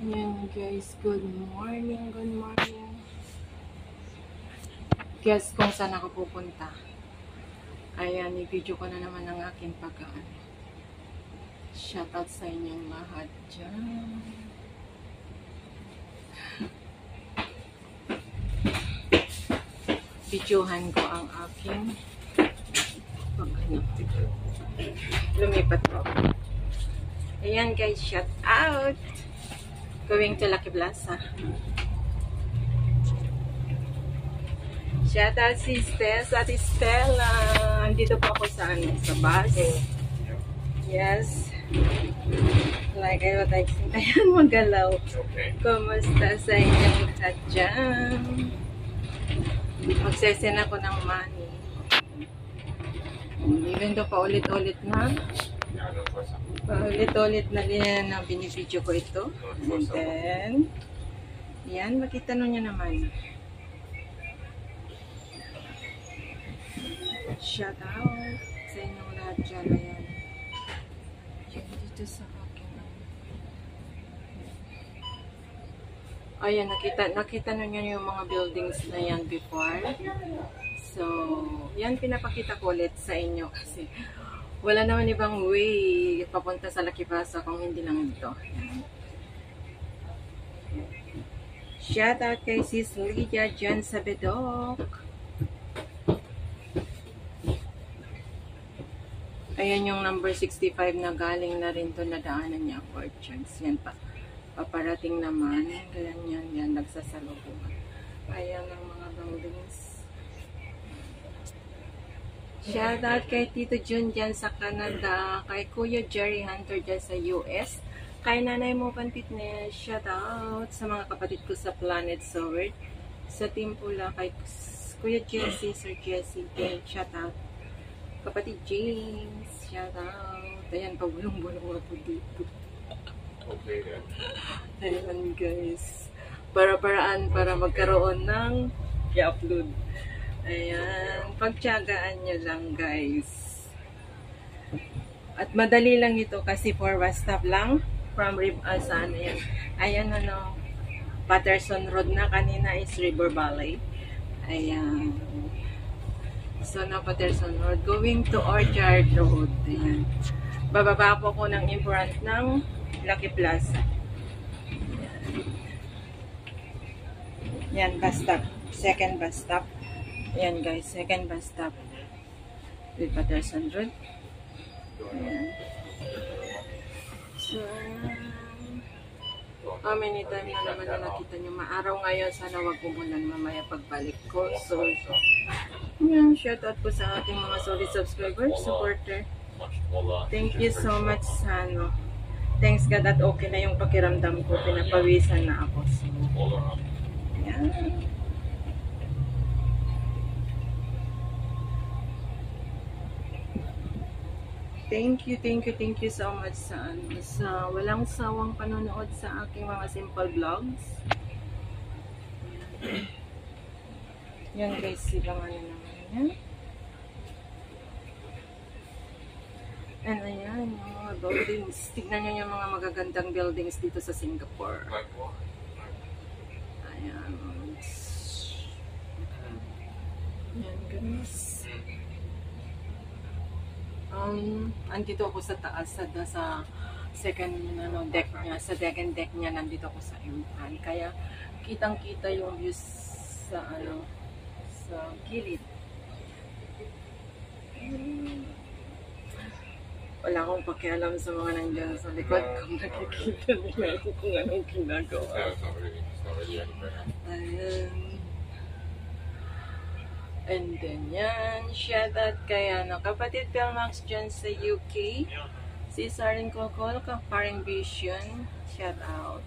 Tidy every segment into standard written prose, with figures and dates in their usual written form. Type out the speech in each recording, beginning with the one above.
Ayan guys, good morning, good morning. Guess kung saan ako pupunta. Ayan, i-video ko na naman ang aking pagkaan. Shoutout sa inyong lahat dyan. Videohan ko ang aking paghanap. Lumipat ko. Ayan guys, shout out! Going to Lucky Plaza. Shout out si Ate Stella. Andito po ako sa bus. Yes. Like I would like ayan, magalaw. Kumusta sa inyong lahat dyan? Magsesend ako ng money. Even though paulit-ulit na. Paulit-ulit na din na binibidyo ko ito. And then, yan, makita nyo naman. Shout out sa inyong lahat dyan. Ayan. Yan, dito sa akin. Ayan, nakita nyo yung mga buildings na yan before. So, yan, pinapakita ko ulit sa inyo kasi wala naman ibang way papunta sa Lucky Plaza kung hindi lang ito. Shout out kay Sis Lydia dyan sa Bedok. Ayan yung number 65 na galing na rin to na daanan niya for chance. Yan pa. Paparating naman. Ganyan yan. Nagsasalubungan. Ayan ang mga buildings. Shout out kay Tito Jun dyan sa Canada, kay Kuya Jerry Hunter dyan sa US, kay Nanay Mo Pan Fitness, shout out sa mga kapatid ko sa Planet Sword, sa Team Pula, kay Kuya Jesse, Sir Jesse, shout out. Kapatid James, shout out. Ayan, pabulong-bulong ako dito. Okay, yeah. Ayan guys, para-paraan para magkaroon ng i-upload. Ayan, pagtiyagaan nyo lang guys. At madali lang ito kasi 4 bus stop lang from saan yan. Ayan ano, Patterson Road na, kanina is River Valley. Ayan. So na Patterson Road, going to Orchard Road. Ayan. Bababa po ko ng in front ng Lucky Plaza. Yan, bus stop. Second bus stop. Ayan guys, second bus stop with Patterson Road. Ayan. So, how many time na naman na nakita nyo? Maaraw ngayon, sana wag umulan mamaya pagbalik ko. So, ayan, shout out po sa ating mga solid subscribers, supporter. Thank you so much sa ano. Thanks God at okay na yung pakiramdam ko. Pinapawisan na ako. So, ayan. Thank you so much sa walang sawang panonood sa aking mga simple vlogs. Yan guys, silang ano naman yan. And ayan, yung mga buildings. Tignan nyo yung mga magagandang buildings dito sa Singapore. Ayan. Ayan guys. Andito ako sa taas sa second deck niya, sa second deck niya nandito ako sa imuhan. Kaya kitang-kita yung views sa sa gilid. Wala akong pakialam sa mga nandiyan sa likod kung nakikita nila ako kung anong ginagawa. Ayan. And then yan, shout out kay kapatid Pelmax dyan sa UK, si Saren Kokol, Kaparing Vision, shout out.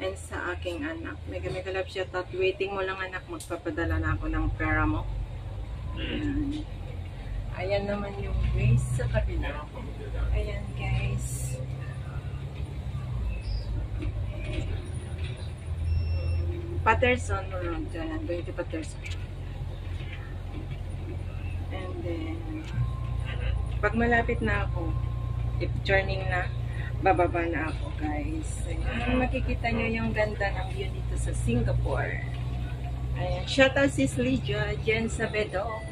And sa aking anak. Mega love shoutout. Waiting mo lang anak, magpapadala na ako ng pera mo. Ayan. Ayan naman yung ways sa kabila. Ayan guys. Patterson Road. Dyan, going to Patterson. And then, pag malapit na ako, if turning na, bababa na ako guys. Ayan, makikita nyo yung ganda ng view dito sa Singapore. Ayan, shout out sis Lydia, dyan sa Bedok.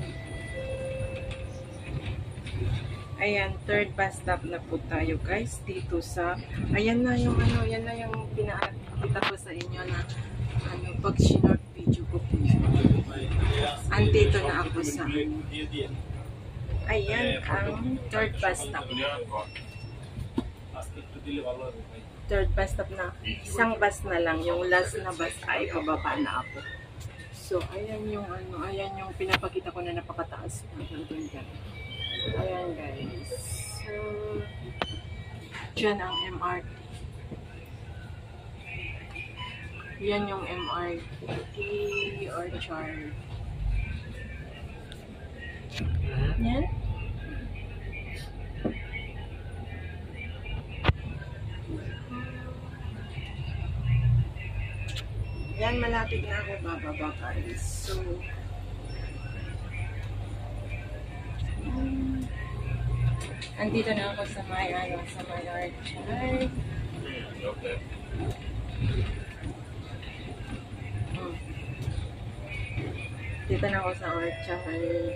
Ayan, third bus stop na po tayo guys, dito sa, ayan na yung ano, yan na yung pinakita ko sa inyo na, ano, pag sinort video ko po. Andito na ako sa, ayan, ang third bus stop. Third bus stop na, isang bus na lang, yung last na bus ay pababa na ako. So, ayan yung ano, ayan yung pinapakita ko na napakataas na. Ayan guys. So, dyan ang MRT. Yan yung MRT Orchard. Yan. Yan, malapit na ako bababa guys. So, andito na ako sa may ano, sa may Orchard. Okay. Dito na ako sa Orchard.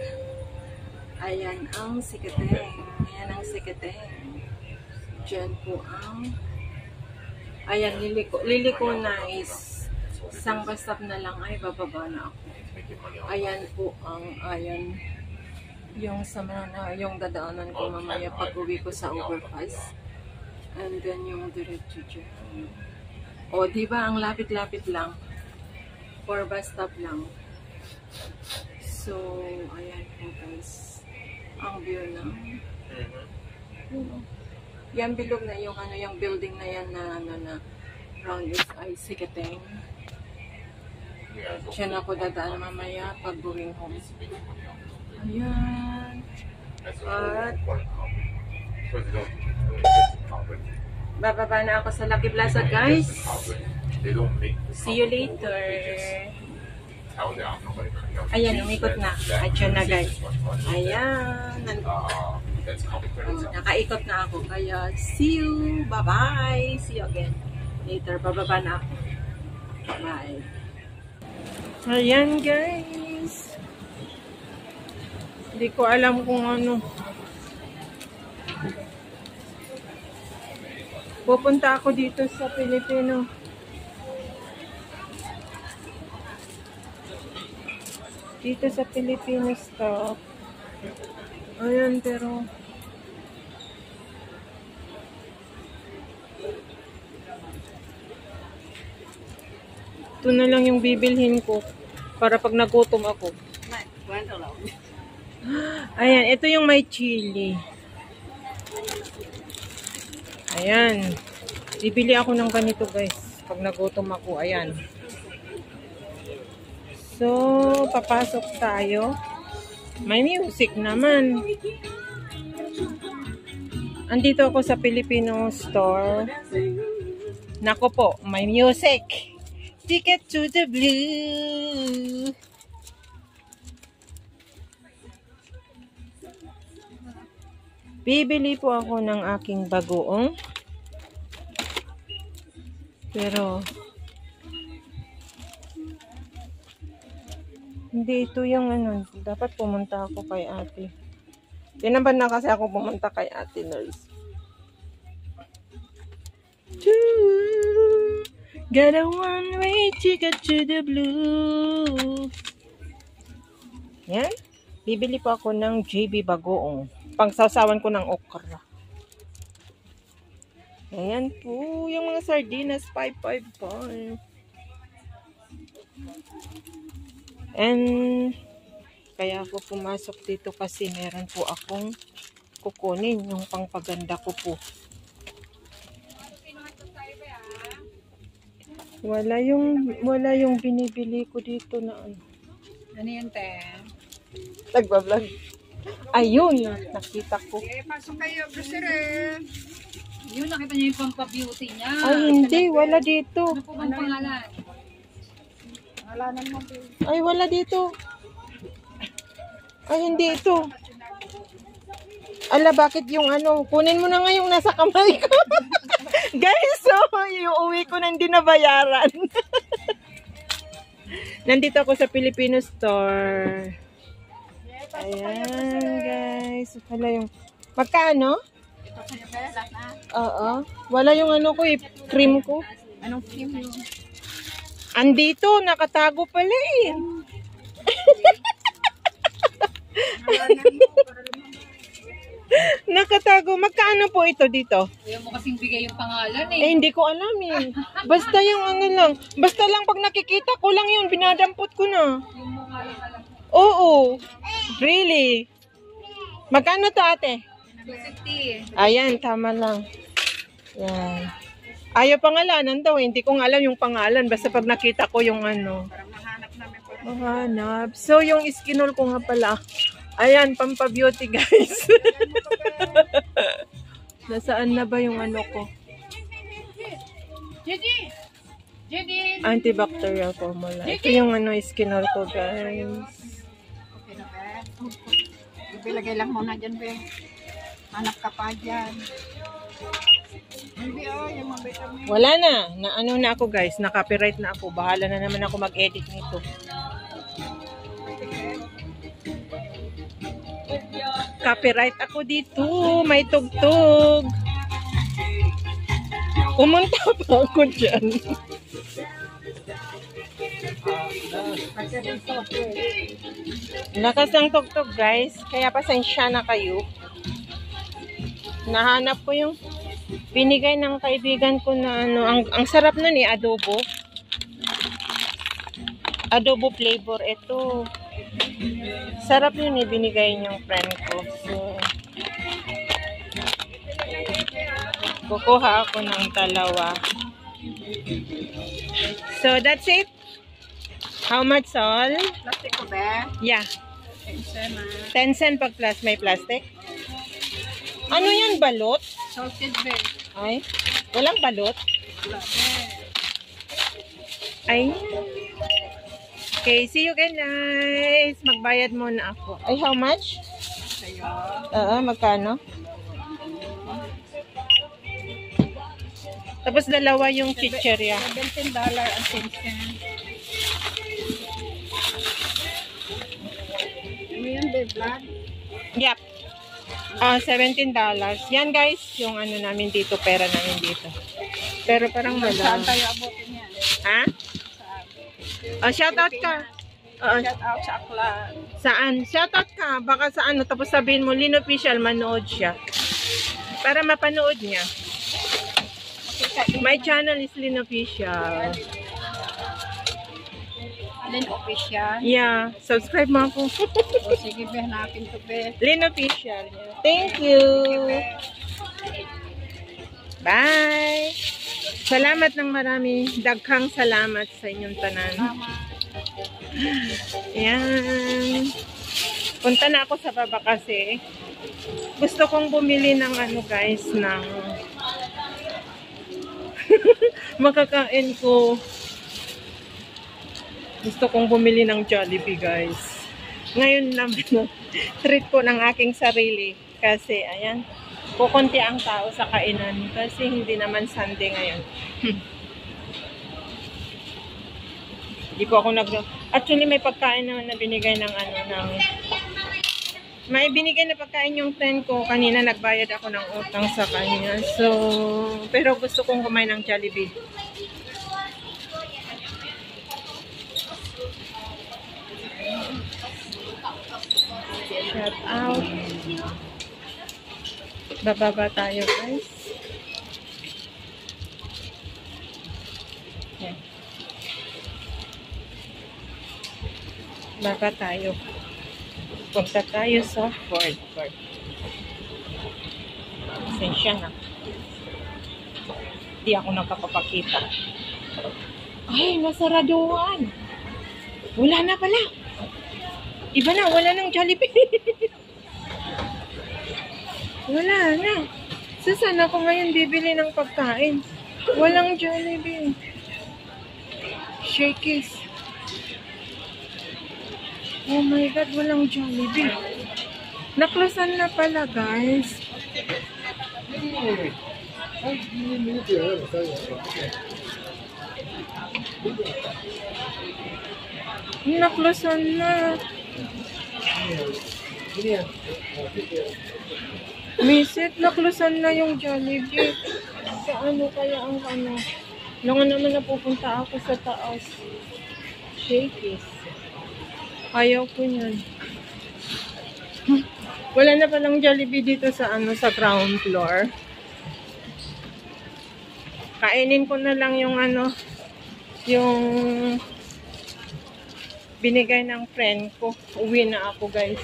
Ayan ang Sikateng. Ayan ang Sikateng. Diyan po ang ayan, liliko na is isang bus stop na lang ay bababa na ako. Ayan po ang ayan yung sa mga yung dadaanan ko mamaya pag uwi ko sa overpass. And then yung diretso dyan. O, diba ang lapit-lapit lang. 4 bus stop lang. So, ayan po guys. Ang view na. Yan bilog na yung ano, yung building na yan na ano na round is ay Sikateng. Diyan ako dadaan mamaya pag going home. Ayan. At bababa na ako sa Lucky Plaza guys. See you later. Ayan, umikot na. Ayan na guys. Ayan. Nakaikot na ako. Kaya see you. Bye-bye. See you again. Later. Bababa na ako. Bye. Ayan guys. Hindi ko alam kung ano. Pupunta ako dito sa Pilipino. Dito sa Filipino stop. Ayan, pero ito na lang yung bibilhin ko para pag nagutom ako. Ayan, ito yung may chili. Ayan. Bibili ako ng ganito guys pag nagutom ako. Ayan. So, papasok tayo. May music naman. Andito ako sa Filipino store. Nako po, may music. Ticket to the blue. Bibili po ako ng aking bagoong. Pero hindi ito yung ano, dapat pumunta ako kay ate. Tinaban na kasi ako pumunta kay ate nurse. Got a one-way ticket to the blue. Yan. Bibili po ako ng JB bagoong. Pangsawsawan ko ng okra. Ayan po. Yung mga sardinas, 555. And kaya ako pumasok dito kasi meron po akong kukunin yung pangpaganda ko po. Wala yung binibili ko dito na ano. Ano yan, te? Nagbablog. Ayun, nakita ko. Pasok kayo, grocery. Yun, nakita niyo yung pampabeauty niya. Ay, hindi. Wala dito. Ano po bang pangalan? Pangalanan mo, te. Ay, wala dito. Ay, hindi ito. Ala, bakit yung ano? Kunin mo na nga yung nasa kamay ko. Guys, so, yung uwi ko na hindi nabayaran. Nandito ako sa Filipino store. Ayan, guys. Wala yung... Magkano? Ito sa'yo, be? Lahat na. Oo. Wala yung ano ko eh. Cream ko. Anong cream yun? Andito, nakatago pala eh. Nakatago. Magkano po ito dito? Ayaw mo kasing bigay yung pangalan eh. Eh, hindi ko alam eh. Basta yung ano lang. Basta lang pag nakikita ko lang yun, binadampot ko na. Yung mukha lang alam. Oo. Really? Magkano to ate? 250. Ayan, tama lang. Yan. Ayaw pangalanan daw. Hindi ko nga alam yung pangalan. Basta pag nakita ko yung ano. Para mahanap namin po. Mahanap. So, yung skinol ko nga pala. Ayan, pampabeauty guys. Nasaan na ba yung ano ko? Gigi! Gigi! Antibacterial formula. Ito yung ano, skinol ko guys. Okay na, be? Ibilagay lang muna dyan, be. Hanap ka pa dyan. Hindi, oh, yung mga vitamin. Wala na. Ano na ako guys. Na-copyright na ako. Bahala na naman ako mag-edit nito. Copyright ako dito. May tugtog. Pumunta pa ako dyan. Lakas ng tugtog guys. Kaya pasensya na kayo. Nahanap ko yung binigay ng kaibigan ko na ano. Ang sarap nun eh. Adobo. Adobo flavor. Ito. Sarap yun eh, binigay niyong friend ko. So, kukuha ako ng dalawa. So, that's it. How much all? Plastic ko, be? Yeah. 10 10 cent pag plus may plastic. Ano yan, balot? Salted, be. Ay, walang balot? Wala, be. Ay. Okay, see you again guys. Magbayad muna ako. Ay, how much? Sa'yo. Magkano? Tapos dalawa yung chicheria. $17 and 10 cents. Ano yan, be? Blood? Yep. $17. Yan guys, yung ano namin dito, pera namin dito. Pero parang wala. Saan tayo abutin yan? Ha? Saan? Shoutout ka. Shout out sa Aklan. Saan? Shoutout ka. Baka sa ano, tapos sabihin mo, Lynn Official, manood siya. Para mapanood niya. My channel is Lynn Official. Lynn Official. Yeah, subscribe mo ako. O sige, be, hanapin to, be. Lynn Official. Thank you. Bye. Salamat ng marami. Daghang salamat sa inyong tanan. Yan. Punta na ako sa baba kasi gusto kong bumili ng ano guys, ng makakain ko. Gusto kong bumili ng Jollibee guys. Ngayon naman, treat ko ng aking sarili. Kasi ayan, kukunti ang tao sa kainan. Kasi hindi naman Sunday ngayon. Hindi po ako Actually, may pagkain naman na binigay ng ano, ng... May binigay na pagkain yung friend ko. Kanina nagbayad ako ng utang sa kanya. So, pero gusto kong kumain ng Jollibee. Shout out. Bababa tayo guys. Yan. Baba tayo. Punta tayo sa Ford. Pasensya na. Hindi ako nakapapakita. Ay, nasaraduhan. Wala na pala. Iba na, wala nang Jollibee. Wala na. So, saan ako ngayon bibili ng pagkain? Walang Jollibee. Shakey's. Oh my God, walang Jollibee. Naklosan na pala, guys. Naklosan na. Misit, naklosan na yung Jollibee. Sa ano kaya ang ano? Nung naman napupunta ako sa taas. Shakey's. Ayaw ko yan. Wala na palang Jollibee dito sa ano, sa ground floor. Kainin ko na lang yung ano, yung binigay ng friend ko. Uwi na ako, guys.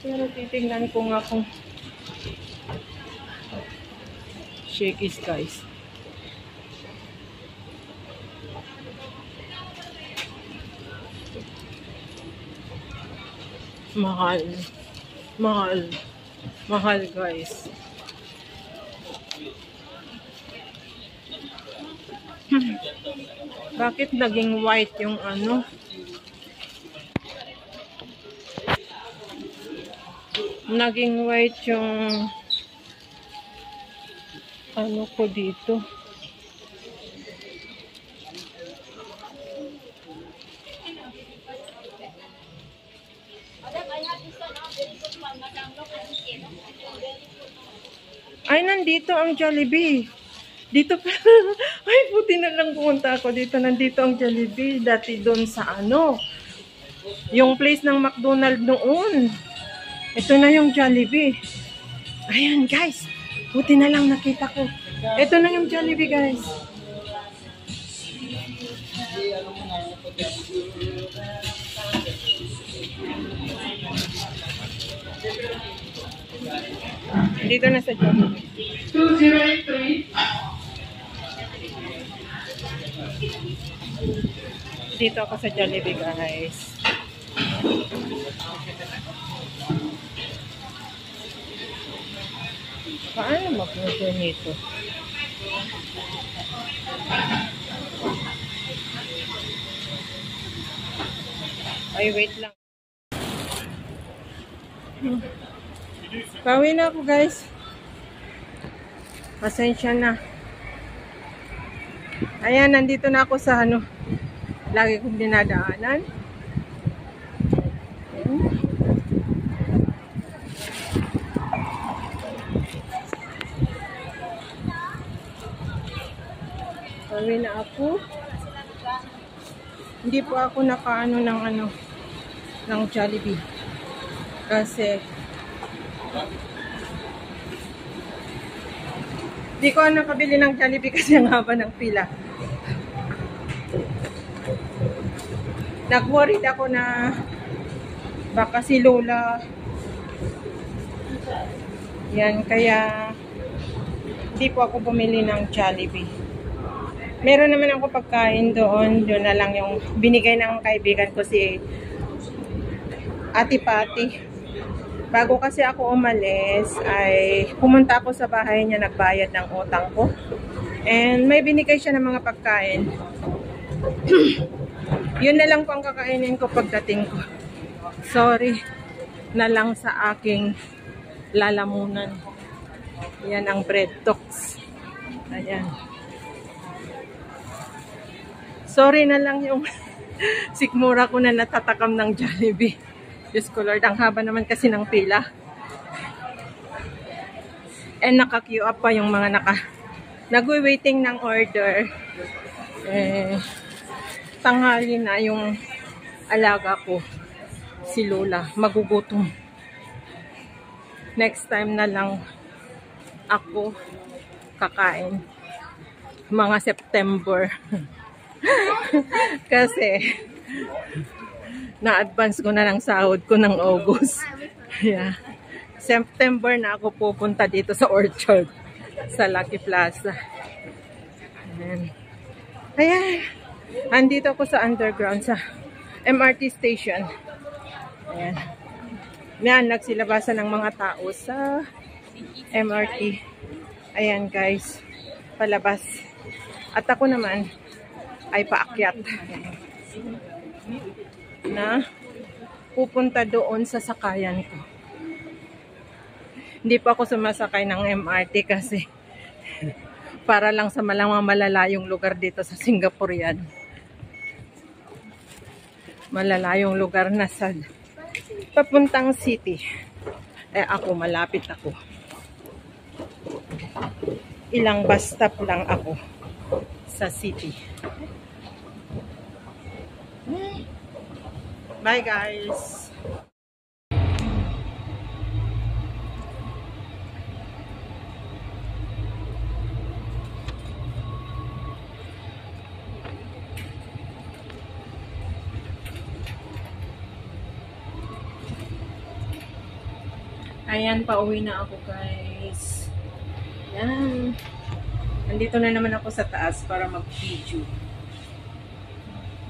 Pero titignan ko nga kung Shakey's, guys. Mahal. Mahal. Mahal, guys. Bakit naging white yung ano? Naging white yung ano ko dito. Ay, nandito ang Jollibee. Dito pa. Ay, buti na lang pumunta ako dito. Nandito ang Jollibee. Dati doon sa ano. Yung place ng McDonald's noon. Ito na yung Jollibee. Ayan, guys. Buti na lang nakita ko. Ito na yung Jollibee, guys. Dito na sa Jollibee. 2083. Dito ako sa Jollibee, guys. Paano mag-order nito? Ay, wait lang. Pauwi na ako, guys. Pasensya na. Ayan, nandito na ako sa ano. Lagi kong dinadaanan. Pauwi na ako. Hindi po ako nakaano ng ano ng Jollibee. Kasi di ko nakabili ng Jollibee kasi ang haba ng pila. Nag-worried ako na baka si Lola. Yan, kaya hindi po ako bumili ng Jollibee. Meron naman ako pagkain doon. Doon na lang yung binigay ng kaibigan ko si Ate Pati. Bago kasi ako umalis, ay pumunta ako sa bahay niya, nagbayad ng utang ko. And may binigay siya ng mga pagkain. Yun na lang po ang kakainin ko pagdating ko. Sorry na lang sa aking lalamunan. Yan ang bread talks. Ayan. Sorry na lang yung sikmura ko na natatakam ng Jollibee. Diyos ko Lord, ang haba naman kasi ng pila. And naka-queue up pa yung mga nag-waiting ng order. Tanghali na yung alaga ko, si Lola, magugutom. Next time na lang ako kakain. Mga September. Kasi na-advance ko na ng sahod ko ng August. Yeah. September na ako pupunta dito sa Orchard, sa Lucky Plaza. Ayan. Andito ako sa underground sa MRT station. Ayan. Yan, nagsilabasan ng mga tao sa MRT. Ayan guys, palabas. At ako naman ay paakyat na pupunta doon sa sakayan ko. Hindi pa ako sumasakay ng MRT kasi para lang sa malalayong lugar dito sa Singapore yan. Malalayong lugar na sa papuntang city. Eh ako, malapit ako. Ilang bus stop lang ako sa city. Bye guys! Ayan, pauwi na ako guys. Ayan. Nandito na naman ako sa taas para mag-video.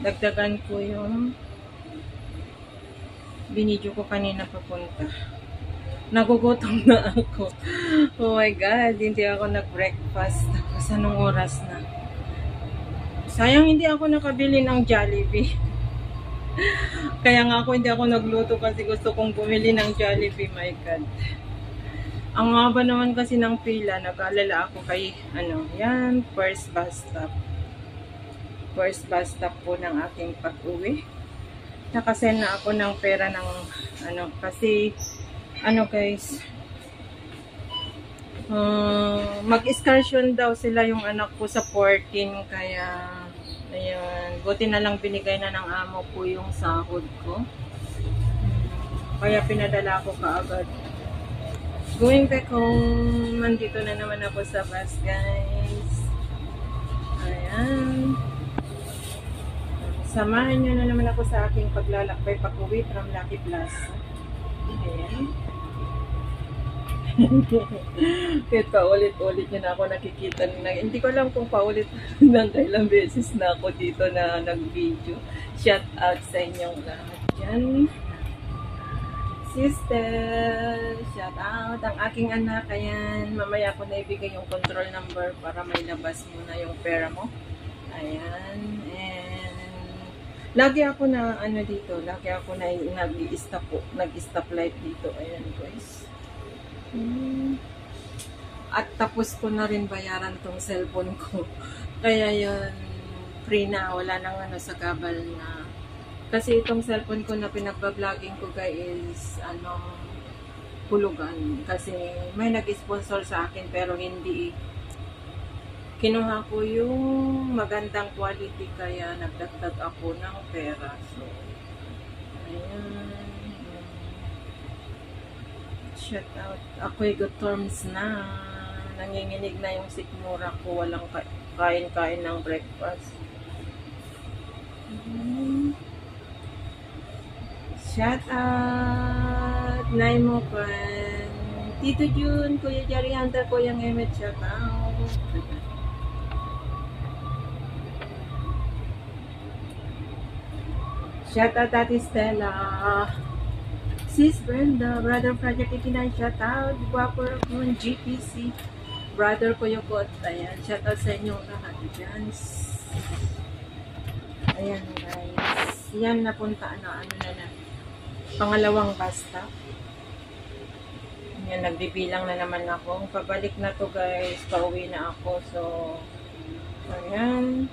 Dagdagan ko yung binidyo ko kanina papunta. Nagugutom na ako. Oh my God, hindi ako nag-breakfast. Tapos anong oras na? Sayang hindi ako nakabili ng Jollibee. Kaya nga ako hindi ako nagluto kasi gusto kong bumili ng Jollibee, my God. Ang haba naman kasi ng pila, nag-alala ako kay, yan, first bus stop. First bus stop po ng aking pag-uwi. Nakasend na ako ng pera ng, kasi, guys, mag-excursion daw sila yung anak ko sa 14, kaya, ayun, buti na lang binigay na ng amo ko yung sahod ko. Kaya pinadala ko kaagad. Going back home, nandito na naman ako sa bus, guys. Ayan. Samahan nyo na naman ako sa aking paglalakbay pag-uwi from Lucky Plaza. Ayan. Kahit paulit-ulit nyo na ako nakikita. Hindi ko alam kung paulit ng kailang beses na ako dito na nag-video. Shout out sa inyong lahat dyan. Sister, shout out. Ang aking anak, ayan. Mamaya ko na ibigay yung control number para may labas muna yung pera mo. Ayan. And lagi ako na, dito. Lagi ako na nag-stop light dito. Ayan, guys. At tapos ko na rin bayaran tong cellphone ko. Kaya yun, free na. Wala nang sa gabal na. Kasi itong cellphone ko na pinagbabloging ko guys, hulugan. Kasi may nag-sponsor sa akin pero hindi. Kinuha ko yung magandang quality kaya nagdagdag ako ng pera. So, ayan. Shout out. Ako'y good terms na. Nanginginig na yung sikmura ko. Walang kain-kain ng breakfast. Shout out! Nay mo pa. Tito Jun, Kuya Jerry Hunter, Kuya Emmet, shout out. Shout out Ate Stella. Sis Brenda, Brother Project 89, shout out. Guwapo ng GPC. Brother Kuya Kot, ayan. Shout out sa inyong lahat dyan. Ayan guys. Yan napunta na pangalawang bus stop. Yan, nagbibilang na naman ako. Pabalik na to guys. Pauwi na ako. So, ayan.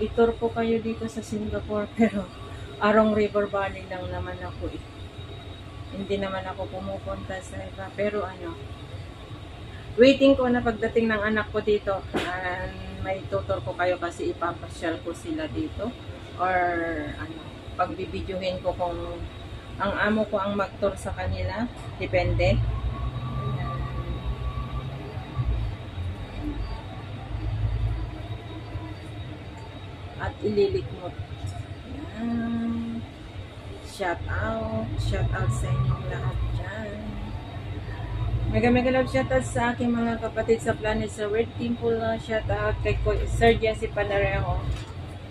Itur ko kayo dito sa Singapore. Pero, Arong River Valley lang naman ako. Hindi naman ako pumupunta sa iba. Pero waiting ko na pagdating ng anak ko dito. May tutor ko kayo kasi ipapasyal ko sila dito. Or, pagbibidyohin ko kung ang amo ko ang mag-tour sa kanila. Depende. At ililikmot. Ayan. Shout out. Shout out sa inyong lahat dyan. Mega love shoutout sa aking mga kapatid sa Planet sa Red Temple. Shoutout kay Sir Jesse Panarejo.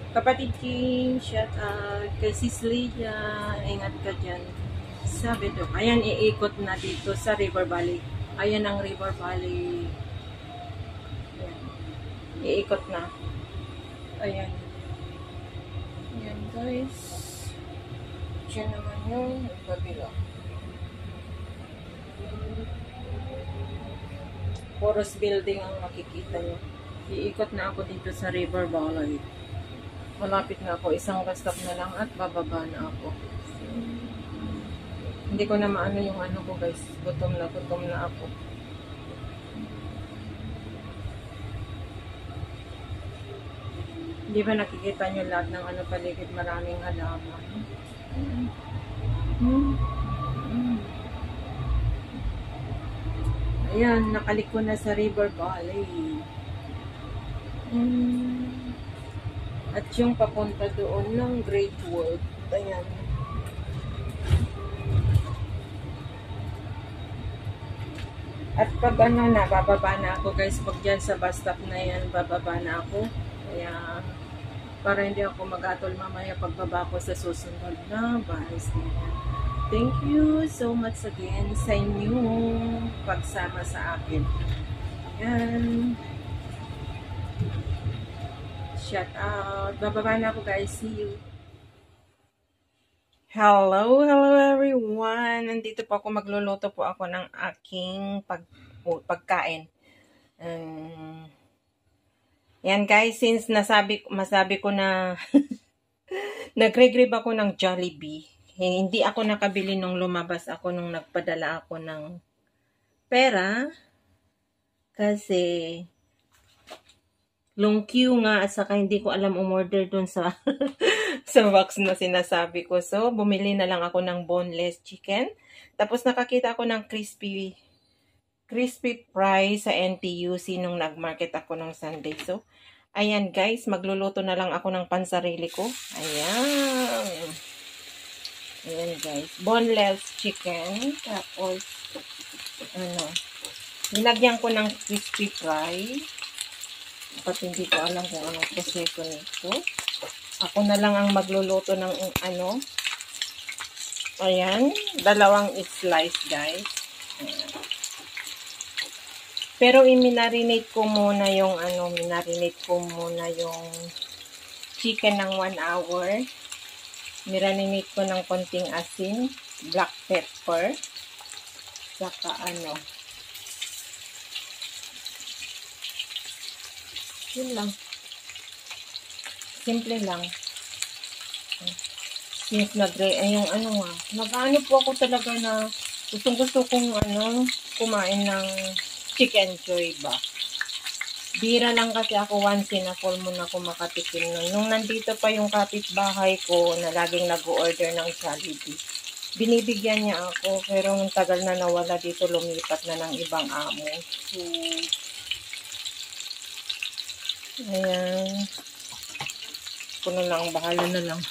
Kapatid King, shoutout kay Sis Lydia. Ingat ka dyan. Sabi to. Ayan, iikot na dito sa River Valley. Ayan ang River Valley. Ayan. Iikot na. Ayan. Ayan guys. Diyan naman yung kabila. Forest building ang makikita nyo. Iikot na ako dito sa River Valley. Malapit na ako. Isang bus stop na lang at bababa na ako. Hindi ko na maano yung ano ko guys. Gutom na ako. Hindi ba nakikita nyo lahat ng ano paligid? Maraming halaman. Ayan, nakaliko na sa River Valley. At yung papunta doon ng Great World. Ayan. At pag ano na, bababa na ako guys. Pag dyan sa bus stop na yan, bababa na ako. Kaya, para hindi ako mag-atol mamaya pagbaba ko sa susunod na bus. Thank you so much again sa inyong pagsama sa akin. Ayan. Shout out. Bababa na ako guys. See you. Hello everyone. Nandito po ako, magluluto po ako ng aking pagkain. Yan guys, since masabi ko na nagre-grab ako ng Jollibee. Hindi ako nakabili nung lumabas ako, nung nagpadala ako ng pera. Kasi long queue nga at saka hindi ko alam umorder dun sa sa box na sinasabi ko. So, bumili na lang ako ng boneless chicken. Tapos nakakita ako ng crispy fries sa NTUC nung nagmarket ako nung Sunday. So, ayan guys, magluluto na lang ako ng pansarili ko. Ayan. Ayan guys, boneless chicken. Tapos, nilagyan ko ng crispy fry. Dapat hindi ko alam kung anong proseso nito. Ako na lang ang magluluto ng ayan, dalawang slice guys. Ayan. Pero i-marinate ko muna yung chicken ng 1 hour. Marinate ko ng konting asin, black pepper, saka yun lang. Simple lang. Since nag-ano po ako talaga na gusto kong kumain ng chicken joy ba. Bira lang kasi ako once in a full muna ako makatikim nun. Nung nandito pa yung kapitbahay ko na laging nag-order ng Jollibee, binibigyan niya ako. Pero nung tagal na nawala dito, lumipat na ng ibang amo. So, ayan. Ako na lang, bahala na lang.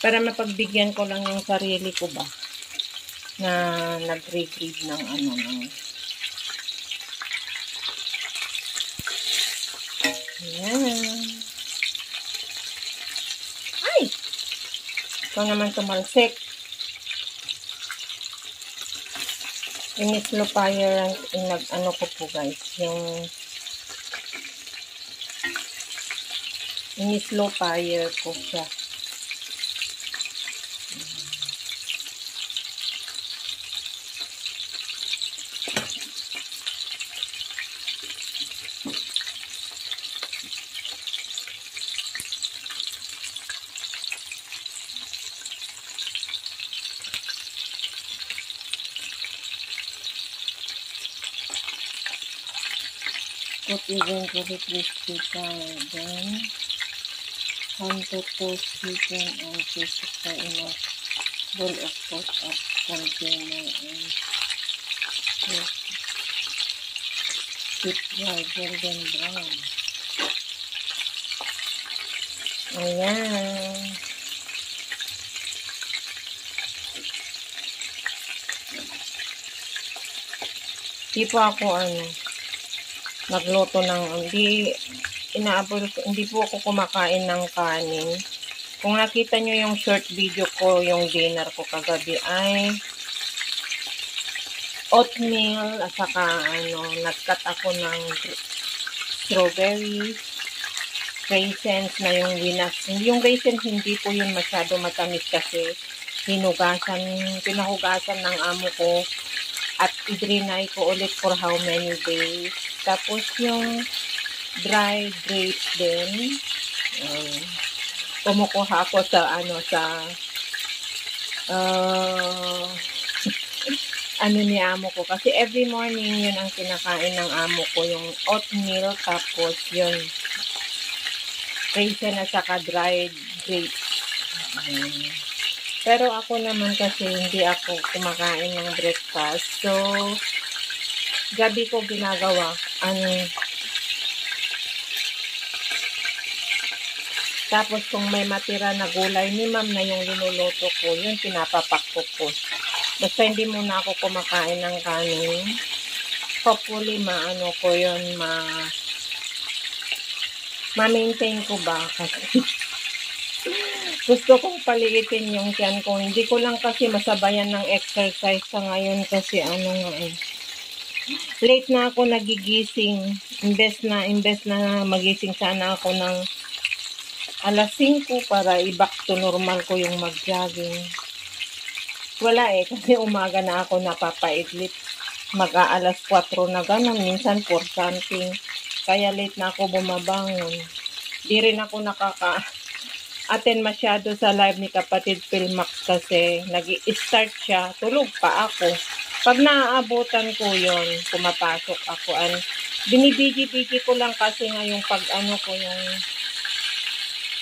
Para mapagbigyan ko lang yung sarili ko ba na nag-regrade ng ayan. Ay! Ito naman tumalsik. In-slow fire ko po guys, yung in-slow fire ko siya. Put even to the crispy fry. Then, hand to toast chicken and fish fry in a bowl of pot up container and deep fry golden brown. Ayan. Hindi po ako nagluto ng, hindi po ako kumakain ng kanin. Kung nakita nyo yung short video ko, yung dinner ko kagabi ay oatmeal at saka nagcut ako ng strawberries, raisins na yung winas. Yung raisins hindi po yun masyado matamis kasi pinahugasan ng amo ko at i-drenay ko ulit for how many days. Tapos yung dry grapes din. Kumukuha ako sa ni amo ko. Kasi every morning yun ang kinakain ng amo ko. Yung oatmeal tapos yun raisin at saka dried grapes. Pero ako naman kasi hindi ako kumakain ng breakfast. So, gabi ko ginagawa. Tapos kung may matira na gulay ni ma'am na yung linuluto ko, yun pinapapakpok ko. Basta hindi muna ako kumakain ng kanin. Hopefully ko yun ma-maintain ko ba kasi gusto kong paliitin yung tiyan ko. Hindi ko lang kasi masabayan ng exercise sa ngayon kasi late na ako nagigising. Imbes na magising sana ako ng alas 5 para i-back to normal ko yung mag-jogging. Wala kasi umaga na ako napapaidlit. Mag-aalas 4 na ganun, minsan 4 something. Kaya late na ako bumabangon. Di rin ako attend masyado sa live ni kapatid Philmax kasi nag-start siya, tulog pa ako. Pag naaabutan ko yon, pumapasok ako. Binibigi-bigi ko lang kasi nga yung yung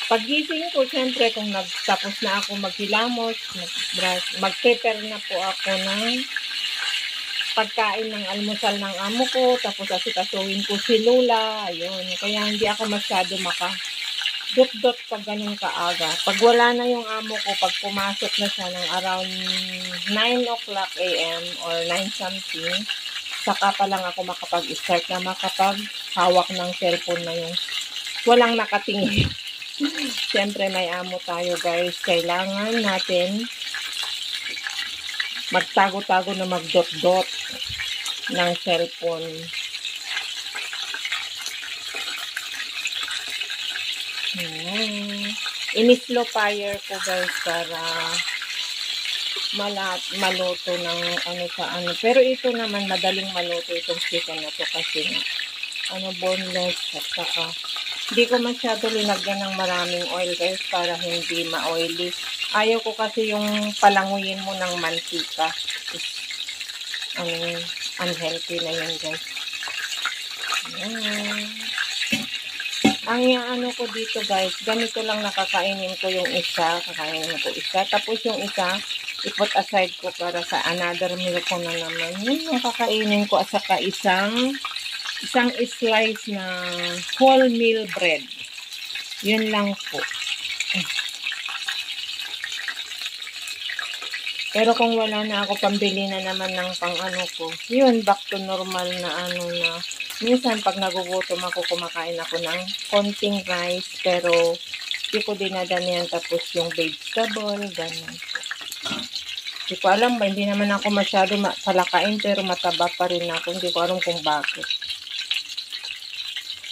paggising ko, syempre kung nagtapos na ako maghilamos, mag-prepare na po ako ng pagkain ng almusal ng amo ko, tapos asikasuhin ko si Lola, ayun. Kaya hindi ako masyado dot pag ganun kaaga. Pag wala na yung amo ko, pag pumasok na siya ng around 9 o'clock a.m. or 9 something, saka pa lang ako makapag-start na hawak ng cellphone na yung walang nakatingin. Siyempre may amo tayo guys. Kailangan natin magtago-tago na mag-dot-dot ng cellphone. Ini-slow fire ko guys para maluto ng Pero ito naman madaling maluto itong chicken na to kasi boneless at saka hindi ko masyado linagyan ng maraming oil guys para hindi ma-oily. Ayaw ko kasi yung palanguyin mo ng mantika. Unhealthy na yun guys. Ang ko dito guys, ganito lang nakakainin ko yung isa. Kakainin ko isa. Tapos yung isa, i-put aside ko para sa another meal ko na naman. Yun yung kakainin ko at saka isang slice na wholemeal bread. Yun lang po. Pero kung wala na ako, pambili na naman ng ko. Yun, back to normal na na. Minsan, pag nagugutom ako, kumakain ako ng konting rice. Pero, hindi ko dinadamihan tapos yung vegetable, ganun. Hindi ko alam ba, hindi naman ako masyado palakain, pero mataba pa rin ako. Hindi ko alam kung bakit.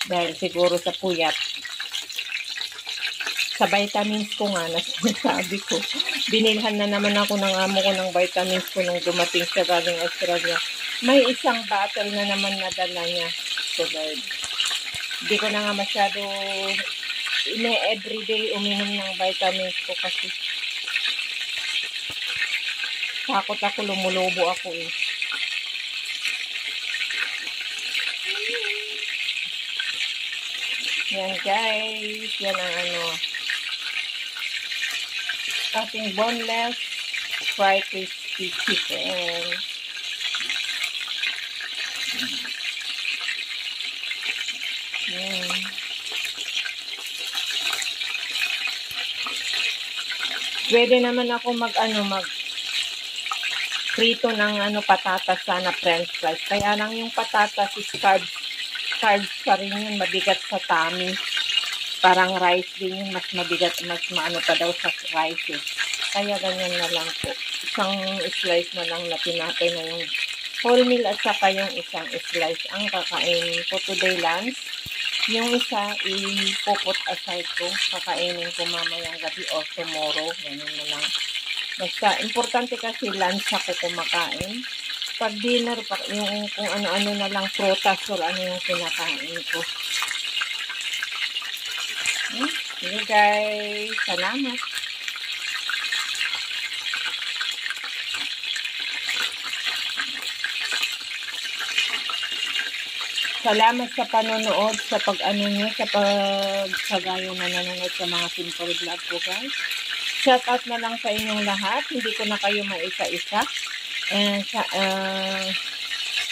Dahil siguro sa puyat. Sa vitamins ko nga, na sinasabi ko. Binilhan na naman ako ng amo ko ng vitamins ko nung dumating siya galing Australia. May isang bottle na naman nadala niya. So, hindi ko na nga masyado everyday uminom ng vitamins ko kasi takot ako, lumulubo ako Yan guys, yan ang ating boneless fried crispy chicken. Pwede naman ako mag prito ng patatas sana french fries. Kaya lang yung patatas is carbs pa rin yun, mabigat sa tummy. Parang rice din yun, mas mabigat, mas maano pa daw sa rice eh. Kaya ganyan na lang po. Isang slice na lang na tinapay na yung whole meal at saka yung isang slice ang kakainin ko today lunch. Yung isa, ipuput aside ko. Kakainin ko mamayang gabi or tomorrow. Ganyan na lang. Basta, importante kasi lunch ako kumakain. Pag dinner, yung kung ano-ano na lang, prutas or ano yung kinakain ko. Okay guys, salamat. Salamat sa panonood, sa pag-ano nyo, sa pagsagayo na nanonood sa mga simple vlog ko guys. Shout out na lang sa inyong lahat. Hindi ko na kayo maisa-isa. And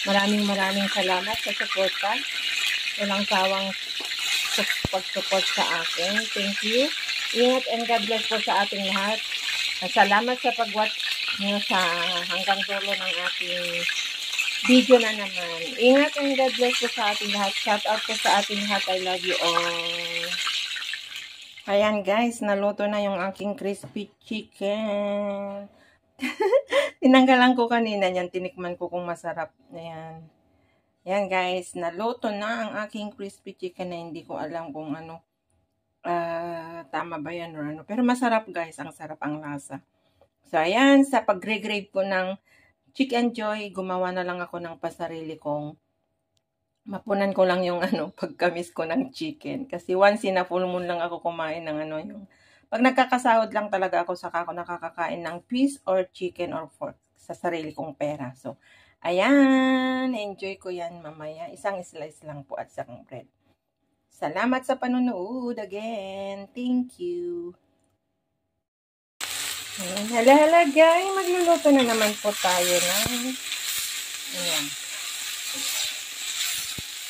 maraming salamat sa suporta. Walang sawang pag-support sa akin. Thank you. Ingat and God bless po sa ating lahat. Salamat sa pag-watch nyo sa hanggang dulo ng ating video na naman. Ingat and God bless po sa ating lahat. Shout out po sa ating lahat. I love you all. Ayan guys, naluto na yung aking crispy chicken. Tinanggalan ko kanina yan. Tinikman ko kung masarap. Ayan. Ayan guys, naluto na ang aking crispy chicken na hindi ko alam kung ano. Tama ba yan or ano. Pero masarap guys. Ang sarap ang lasa. So ayan, sa pag-regrade ko ng Chicken Joy, gumawa na lang ako ng pasarili kong mapunan ko lang yung pagkamis ko ng chicken. Kasi once in a full moon lang ako kumain ng yung pag nagkakasahod lang talaga ako, saka ako nakakakain ng fish or chicken or pork sa sarili kong pera. So, ayan, enjoy ko yan mamaya. Isang slice lang po at isang bread. Salamat sa panonood again. Thank you. Ayan, hala guys, magluluto na naman po tayo ng ayan,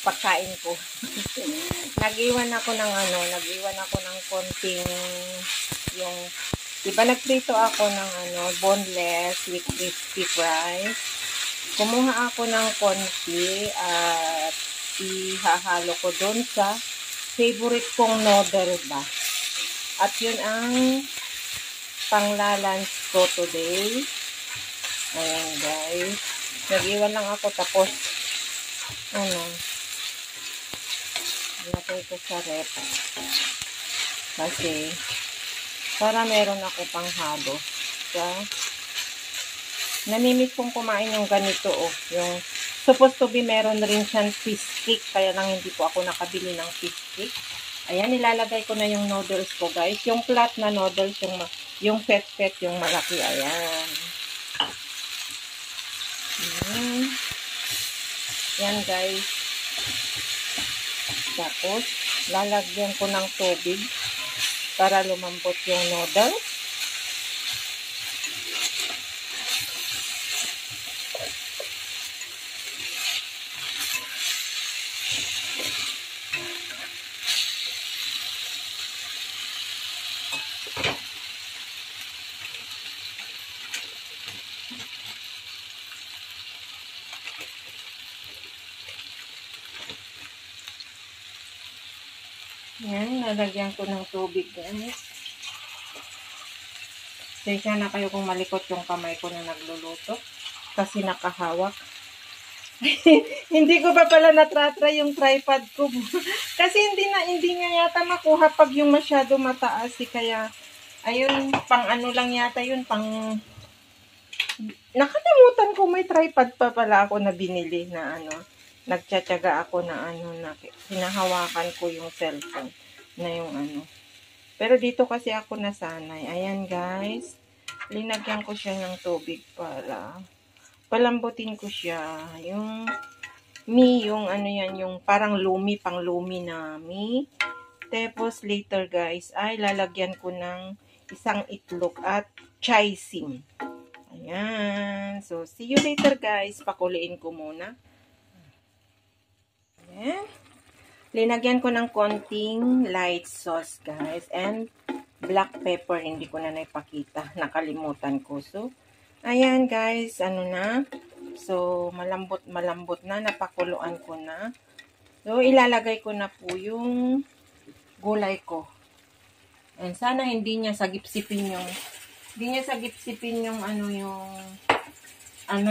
pagkain ko. Nag-iwan ako ng konting yung, diba nagprito ako ng boneless with crispy fries. Kumuha ako ng konti at ihahalo ko doon sa favorite kong noodle ba. At yun ang panglalunch ko today. Ayan guys. Nag-iwan lang ako tapos ilagay ko sa rep. Kasi para meron ako panghalo. Namimiss kong kumain yung ganito yung supposed to be meron rin siyang fish stick. Kaya lang hindi po ako nakabili ng fish stick. Ayan, ilalagay ko na yung noodles ko guys. Yung flat na noodles, yung pet yung malaki. Ayan. Yan guys. Tapos, lalagyan ko ng tubig para lumambot yung noodle. Yan, lalagyan ko ng tubig guys. Sensya na kayo kung malikot yung kamay ko na nagluluto. Kasi nakahawak. Hindi ko pa pala natratra yung tripod ko. Kasi hindi nga yata makuha pag yung masyado mataas. Kaya, ayun, pang lang yata yun, nakalimutan ko may tripod pa pala ako na binili na nagtsatsaga ako na hinahawakan ko yung cellphone na yung Pero dito kasi ako nasanay. Ayan guys. Linagyan ko siya ng tubig para palambutin ko siya. Yung parang pang lumi na mi. Tapos later guys ay lalagyan ko ng isang itlog at chisim. Ayan. So see you later guys. Pakuliin ko muna. Ayan. Linagyan ko ng konting light sauce, guys. And black pepper, hindi ko na naipakita. Nakalimutan ko. So, ayan guys, ano na. So, malambot na. Napakuluan ko na. So, ilalagay ko na po yung gulay ko. And sana hindi niya sagip-sipin yung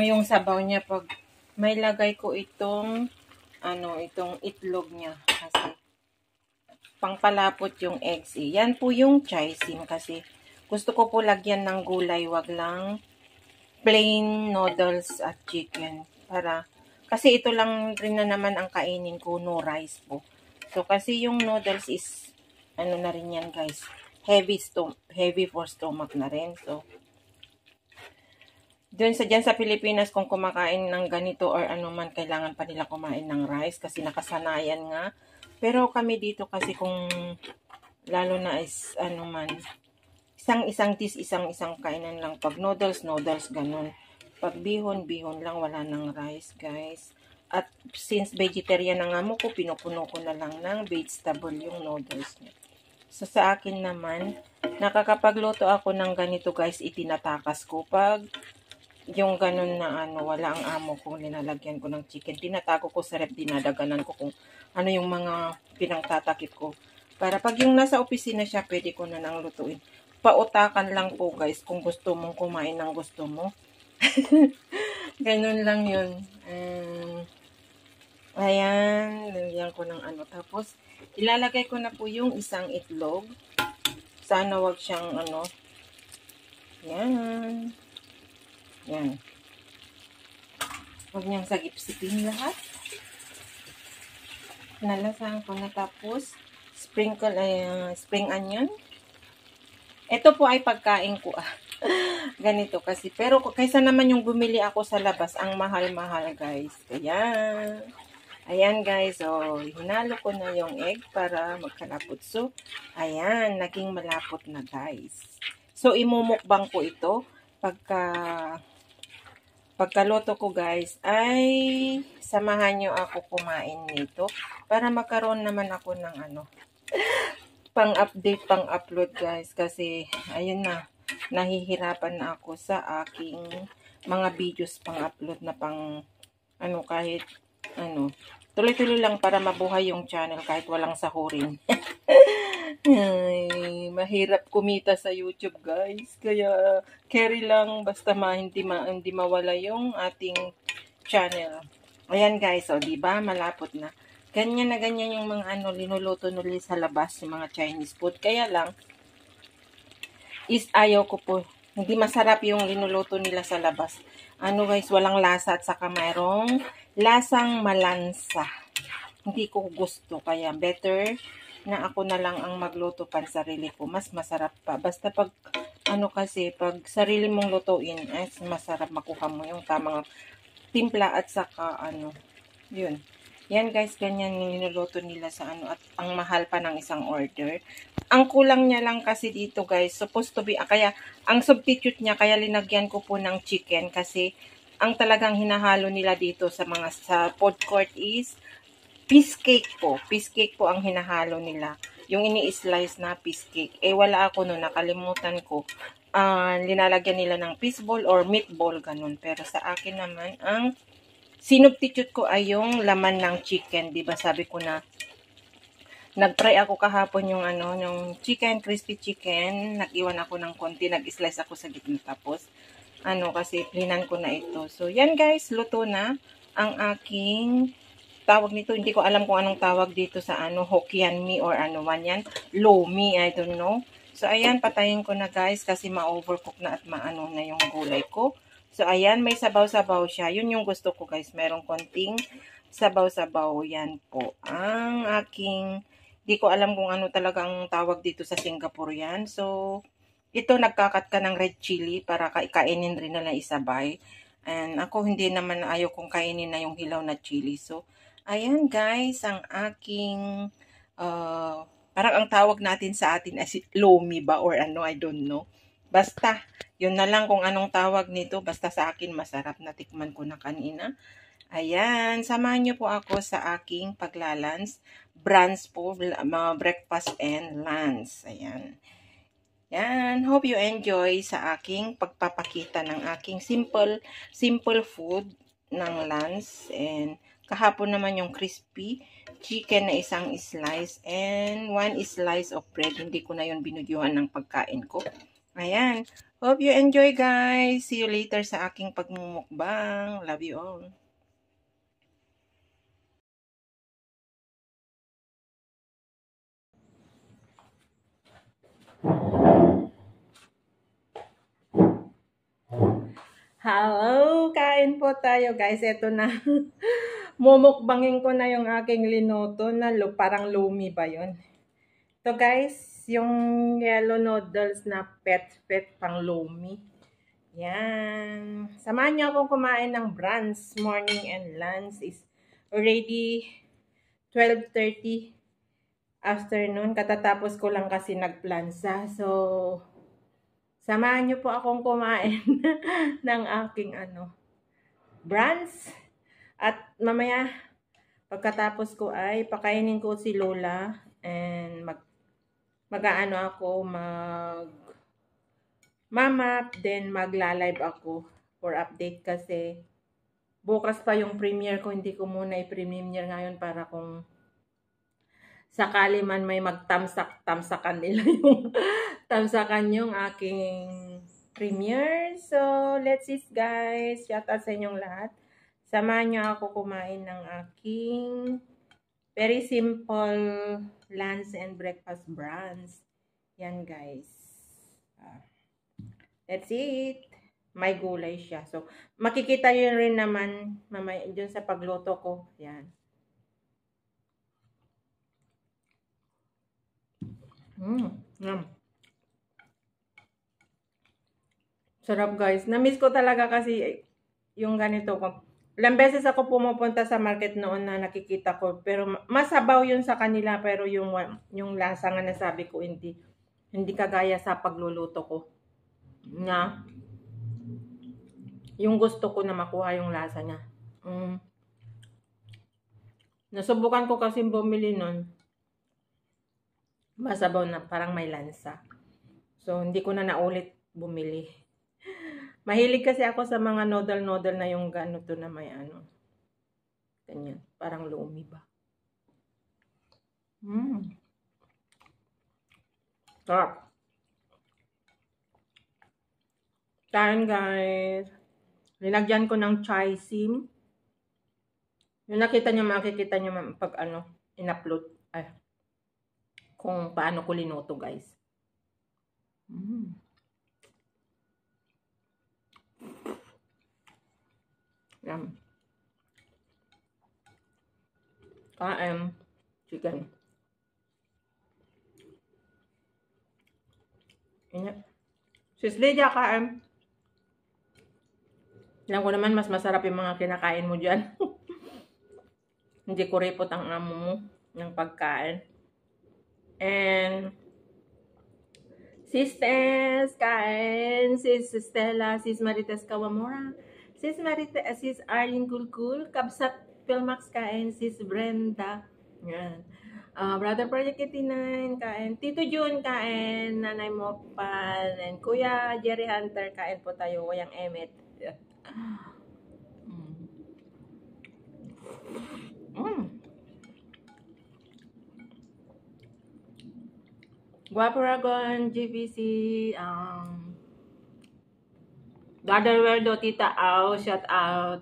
yung sabaw niya pag may lagay ko itong itlog niya kasi pangpalapot yung eggs. Yan po yung chaisim kasi gusto ko po lagyan ng gulay, wag lang plain noodles at chicken kasi ito lang rin na naman ang kainin ko, no rice po. So kasi yung noodles is na rin yan guys, heavy for stomach na rin. So dyan sa Pilipinas, kung kumakain ng ganito or man, kailangan pa nila kumain ng rice kasi nakasanayan nga. Pero kami dito kasi kung lalo na is isang dish, isang kainan lang. Pag noodles, ganun. Pag bihon lang, wala ng rice, guys. At since vegetarian na nga mo ko, pinupuno ko na lang ng vegetable yung noodles niya. So sa akin naman, nakakapagluto ako ng ganito guys, itinatakas ko. Pag yung ganun na wala ang amo ko, linalagyan ko ng chicken, tinatago ko sa rep, dinadaganan ko kung ano yung mga pinangtatakip ko. Para pag yung nasa opisina siya, pwede ko na nang lutuin. Pautakan lang po guys, kung gusto mong kumain ng gusto mo. Ganun lang yun. Ayan, lagyan ko ng Tapos, ilalagay ko na po yung isang itlog. Sana wag siyang Yan. Yan. Huwag niyang sagip-sipin lahat. Nalasahan ko na, tapos sprinkle spring onion. Ito po ay pagkain ko. Ganito kasi. Pero kaysa naman yung bumili ako sa labas, ang mahal-mahal guys. Ayan guys. So, hinalo ko na yung egg para magkalapot. So, ayan. Naging malapot na guys. So, imumukbang ko ito. Pagkaluto ko guys, ay samahan nyo ako kumain nito para magkaroon naman ako ng pang-update, pang-upload guys. Kasi, ayun na, nahihirapan na ako sa aking mga videos pang-upload na kahit tuloy-tuloy lang para mabuhay yung channel kahit walang sahurin. Ay, mahirap kumita sa YouTube guys. Kaya carry lang basta hindi mawala yung ating channel. Ayan guys, di ba? Malapot na. Ganyan na ganyan yung mga linuluto nila sa labas, yung mga Chinese food. Kaya lang is ayaw ko po. Hindi masarap yung linuluto nila sa labas. Guys, walang lasa at saka mayroong lasang malansa. Hindi ko gusto, kaya better na ako na lang ang magluto pan sarili ko. Mas masarap pa. Basta pag kasi pag sarili mong lutuin, masarap makuha mo yung tamang timpla at saka yun. Yan guys, ganyan yung niluluto nila sa at ang mahal pa ng isang order. Ang kulang niya lang kasi dito guys, supposed to be, kaya ang substitute niya, kaya linagyan ko po ng chicken kasi ang talagang hinahalo nila dito sa food court is piece cake po. Piece cake po ang hinahalo nila. Yung ini-slice na piece cake. Wala ako noon, nakalimutan ko. Linalagyan nila ng piece ball or meatball, ganun. Pero sa akin naman, ang sinubstitute ko ay yung laman ng chicken. Diba sabi ko na, nag-try ako kahapon yung yung chicken, crispy chicken. Nag-iwan ako ng konti, nag-slice ako sa gitna. Tapos, kasi plinan ko na ito. So, yan guys, luto na ang aking tawag nito, hindi ko alam kung anong tawag dito sa Hokkien mee or yan, lomi, I don't know. So ayan, patayin ko na guys kasi ma-overcook na at na yung gulay ko. So ayan, may sabaw-sabaw siya. Yun yung gusto ko guys, merong konting sabaw-sabaw. Yan po ang aking, hindi ko alam kung ano talaga ang tawag dito sa Singapore yan. So ito, nagkakat ka ng red chili para kainin rin nila isabay. And ako hindi naman ayaw kong kainin na yung hilaw na chili. So ayan guys, ang aking, parang ang tawag natin sa atin ay lomi ba or I don't know. Basta, yun na lang kung anong tawag nito. Basta sa akin masarap, na tikman ko na kanina. Ayan, samahan niyo po ako sa aking paglalans. Brunch po, breakfast and lunch. Ayan. Yan, hope you enjoy sa aking pagpapakita ng aking simple food ng lunch. And kahapon naman yung crispy chicken na isang slice and 1 slice of bread. Hindi ko na yun binudyuhan ng pagkain ko. Ayan, hope you enjoy guys. See you later sa aking pagmumukbang. Love you all. Hello! Kain po tayo guys. Ito na. Mumukbangin ko na yung aking linoto na parang lumi ba yun? Ito guys, yung yellow noodles na pet pang lumi. Yan. Samahan niyo akong kumain ng brunch. Morning and lunch is already 12:30 afternoon. Katatapos ko lang kasi nagplansa. So, samahan niyo po akong kumain ng aking brunch. At mamaya, pagkatapos ko ay pakainin ko si Lola and mag-aano ako, mamap, then magla-live ako for update kasi bukas pa yung premiere ko. Hindi ko muna i-premiere ngayon para kung sakali man may tamsakan nila yung tamsakan yung aking premiere. So, let's eat guys. Shout out sa inyong lahat. Samahan nyo ako kumain ng aking very simple lunch and breakfast brunch. Yan guys. Let's eat. May gulay siya. So, makikita nyo rin naman mamaya dun sa pagluto ko. Yan. Sarap guys. Na-miss ko talaga kasi yung ganito ko. Ilang beses ako pumupunta sa market noon na nakikita ko. Pero masabaw yun sa kanila. Pero yung lasa nga nasabi ko hindi kagaya sa pagluluto ko. Na yung gusto ko na makuha yung lasa niya. Nasubukan ko kasi bumili nun. Masabaw na parang may lansa. So, hindi ko na naulit bumili. Mahilig kasi ako sa mga noodle na yung ganito na may ganyan. Parang lumi ba? Sarap. Kain guys. Linagyan ko ng chai sim. Yung makikita nyo pag in-upload. Kung paano ko linuto guys. Yan. Kain. Chicken. Yan. Sis Lydia, kain. Alam ko naman mas masarap yung mga kinakain mo dyan. Hindi ko repot ang amo mo ng pagkain. And Sis Tess, kain. Sis Stella, Sis Marites Kawamura, Sis Marites, Sis Arlene Kulkul, Kabsat Pilmax, kain. Sis Brenda, yan. Brother Project 89, kain. Tito June, kain. Nanay Mopal, and Kuya Jerry Hunter, kain po tayo. Wayang Emmet. Guapo Ragon, GBC, Brother Werdo, Tita Au, shout out.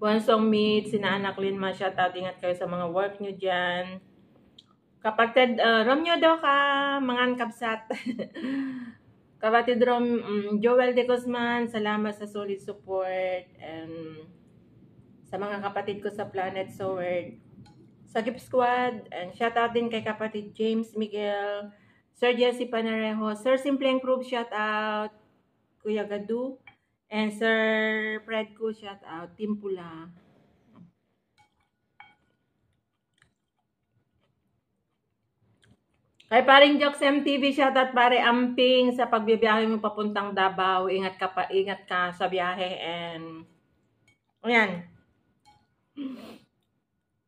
Wansong Meet, sina Anak Linma, shout out. Ingat kayo sa mga work nyo dyan. Kapatid, Romeo daw ka, mga kabsat. Kapatid Joel De Guzman, salamat sa solid support. And sa mga kapatid ko sa Planet Sword, sa Gift Squad, and shout out din kay kapatid James Miguel, Sir Jesse Panarejo, Sir Simpleng Proof, shout out, Kuya Gadu, and Sir Fred ko, shout out, Team Pula. Kay paring Jokes MTV, shout out pare Amping sa pagbibiyahe mo papuntang Davao. Ingat ka sa biyahe, and ayan.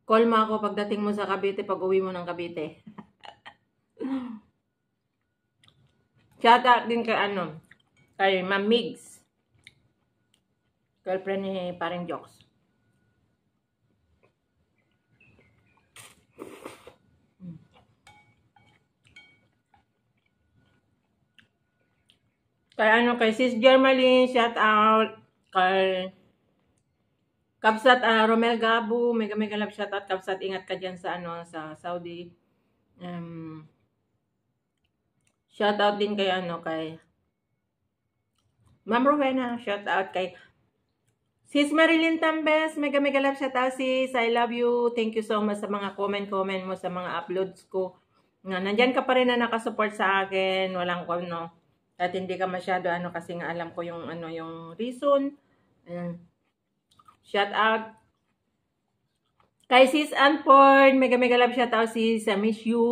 Call mo ako pagdating mo sa Cavite, pag uwi mo ng Cavite. Shout out din kay kay Ma'am Migs. Girlfriend ni Paring Jokes. Kay Sis Germaline, shout out. Kay Kabsat Romel Gabu, mega love shout out. Kabsat, ingat ka dyan sa sa Saudi. Shout out din kay kay Ma'am Rowena, shout out kay Sis Marilyn Tambes, mega love shout out sis. I love you. Thank you so much sa mga comment mo sa mga uploads ko. Nandyan ka pa rin na nakasupport sa akin. Walang at hindi ka masyado kasi nga alam ko yung yung reason. Ayan. Shout out kay Sis Anford, mega love shout out sis. I miss you.